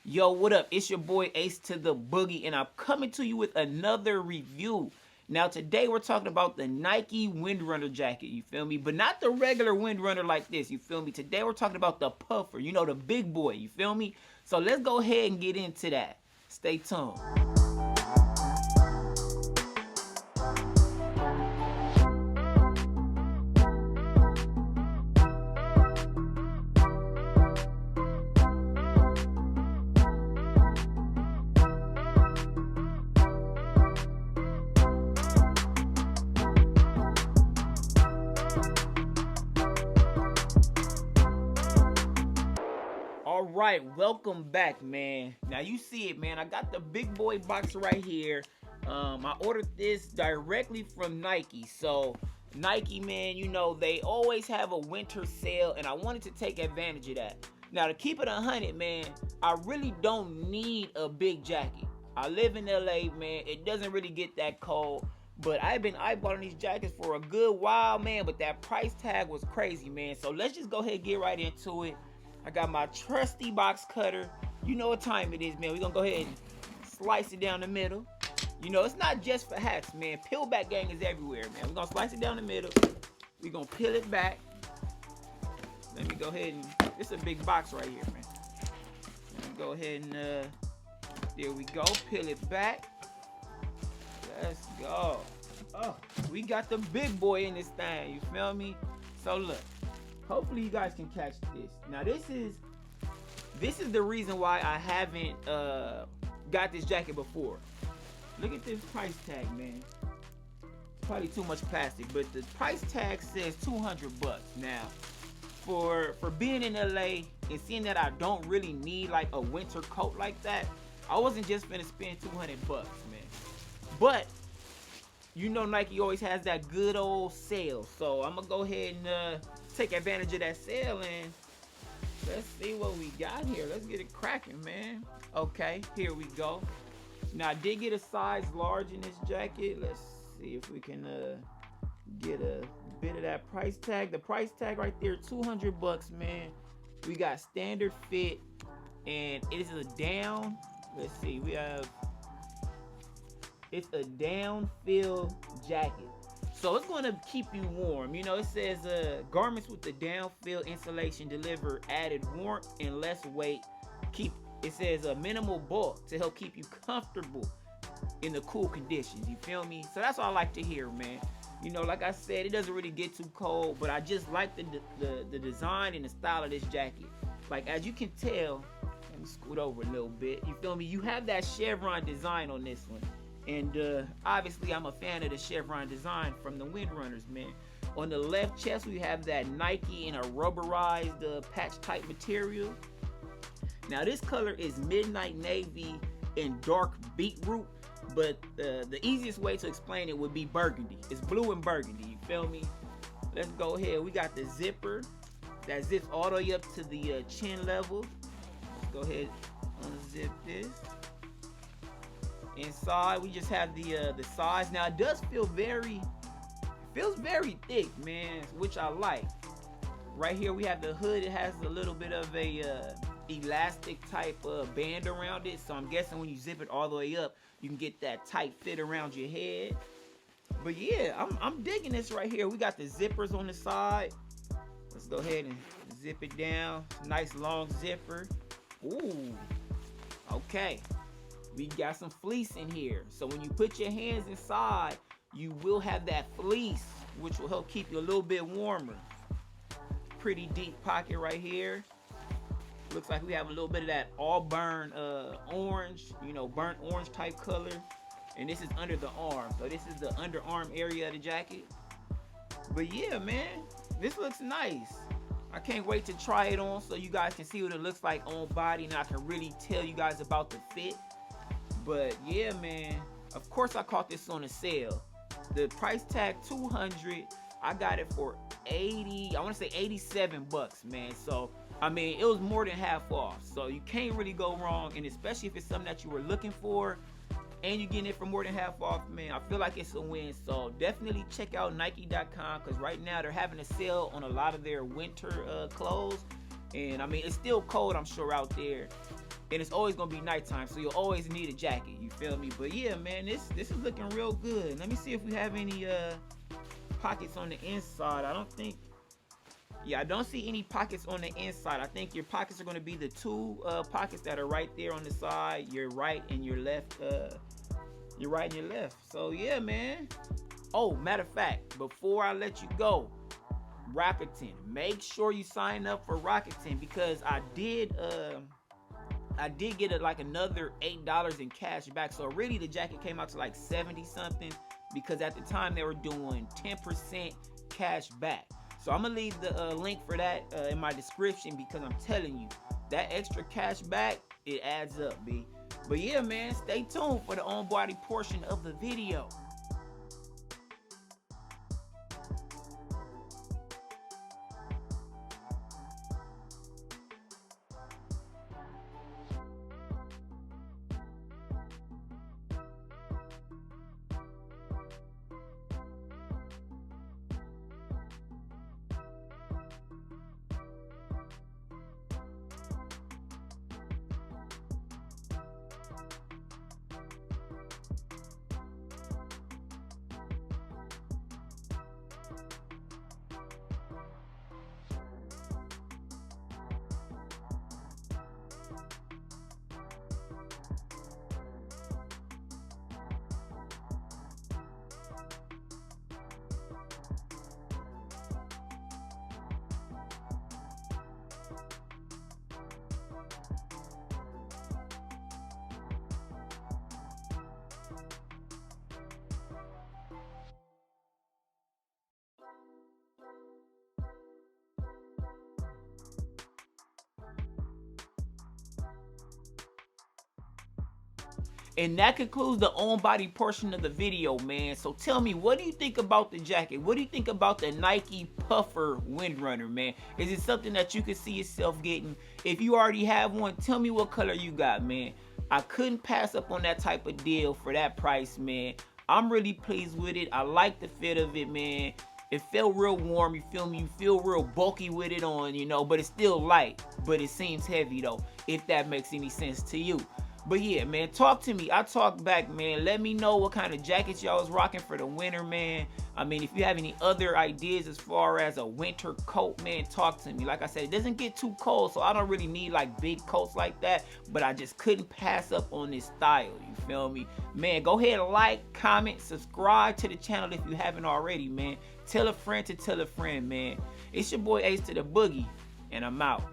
Yo, what up? It's your boy Ace to the Boogie, and I'm coming to you with another review. Now, today we're talking about the Nike Windrunner jacket, you feel me? But not the regular Windrunner like this, you feel me? Today we're talking about the puffer, you know, the big boy, you feel me? So let's go ahead and get into that. Stay tuned. All right, welcome back, man. Now you see it, man. I got the big boy box right here. I ordered this directly from Nike. So Nike, man, you know they always have a winter sale, and I wanted to take advantage of that. Now to keep it 100, man, I really don't need a big jacket. I live in LA, man. It doesn't really get that cold. But I've been eyeballing these jackets for a good while, man. But that price tag was crazy, man. So let's just go ahead and get right into it. I got my trusty box cutter. You know what time it is, man. We're going to go ahead and slice it down the middle. You know, it's not just for hats, man. Peel back gang is everywhere, man. We're going to slice it down the middle. We're going to peel it back. Let me go ahead and... It's a big box right here, man. Let me go ahead and... there we go. Peel it back. Let's go. Oh, we got the big boy in this thing. You feel me? So, look. Hopefully you guys can catch this. Now this is the reason why I haven't got this jacket before. Look at this price tag, man. It's probably too much plastic, but the price tag says 200 bucks. Now, for being in LA and seeing that I don't really need like a winter coat like that, I wasn't just gonna spend 200 bucks, man. But you know Nike always has that good old sale, so I'm gonna go ahead and take advantage of that sale, and let's see what we got here. Let's get it cracking, man. Okay, here we go. Now I did get a size large in this jacket. Let's see if we can get a bit of that price tag. The price tag right there, 200 bucks, man. We got standard fit, and it is a down. Let's see, it's a down fill jacket. So it's going to keep you warm. You know, it says garments with the down fill insulation deliver added warmth and less weight. It says a minimal bulk to help keep you comfortable in the cool conditions. You feel me? So that's all I like to hear, man. You know, like I said, it doesn't really get too cold, but I just like the design and the style of this jacket. Like, as you can tell, let me scoot over a little bit. You feel me? You have that chevron design on this one. And obviously, I'm a fan of the chevron design from the Windrunners, man. On the left chest, we have that Nike in a rubberized patch type material. Now, this color is midnight navy and dark beetroot, but the easiest way to explain it would be burgundy. It's blue and burgundy, you feel me? Let's go ahead. We got the zipper that zips all the way up to the chin level. Let's go ahead and unzip this. Inside we just have the size. Now it does feel feels very thick, man, which I like. Right here we have the hood. It has a little bit of a elastic type band around it, so I'm guessing when you zip it all the way up you can get that tight fit around your head. But yeah, I'm digging this right here. We got the zippers on the side. Let's go ahead and zip it down. Nice long zipper. Ooh, okay. We got some fleece in here. So when you put your hands inside, you will have that fleece, which will help keep you a little bit warmer. Pretty deep pocket right here. Looks like we have a little bit of that auburn orange, you know, burnt orange type color. And this is under the arm. So this is the underarm area of the jacket. But yeah, man, this looks nice. I can't wait to try it on so you guys can see what it looks like on body, and I can really tell you guys about the fit. But yeah, man, of course I caught this on a sale. The price tag 200, I got it for 80, I want to say 87 bucks, man. So I mean, it was more than half off, so you can't really go wrong. And especially if it's something that you were looking for and you're getting it for more than half off, man, I feel like it's a win. So definitely check out Nike.com, because right now they're having a sale on a lot of their winter clothes. And I mean, it's still cold, I'm sure, out there. and it's always gonna be nighttime, so you'll always need a jacket. You feel me? But yeah, man, this is looking real good. Let me see if we have any pockets on the inside. I don't think. Yeah, I don't see any pockets on the inside. I think your pockets are gonna be the two pockets that are right there on the side. Your right and your left. Your right and your left. So yeah, man. Oh, matter of fact, before I let you go, Rakuten, make sure you sign up for Rakuten, because I did get like another $8 in cash back. So really the jacket came out to like 70 something, because at the time they were doing 10% cash back. So I'm gonna leave the link for that in my description, because I'm telling you, that extra cash back, it adds up, B. But yeah, man, stay tuned for the on-body portion of the video. And that concludes the on-body portion of the video, man. So tell me, what do you think about the jacket? What do you think about the Nike Puffer Windrunner, man? Is it something that you could see yourself getting? If you already have one, tell me what color you got, man. I couldn't pass up on that type of deal for that price, man. I'm really pleased with it. I like the fit of it, man. It felt real warm, you feel me? You feel real bulky with it on, you know, but it's still light. But it seems heavy, though, if that makes any sense to you. But yeah, man, talk to me. I talk back, man. Let me know what kind of jackets y'all was rocking for the winter, man. I mean, if you have any other ideas as far as a winter coat, man, talk to me. Like I said, it doesn't get too cold, so I don't really need like big coats like that. But I just couldn't pass up on this style, you feel me? Man, go ahead and like, comment, subscribe to the channel if you haven't already, man. Tell a friend to tell a friend, man. It's your boy Ace to the Boogie, and I'm out.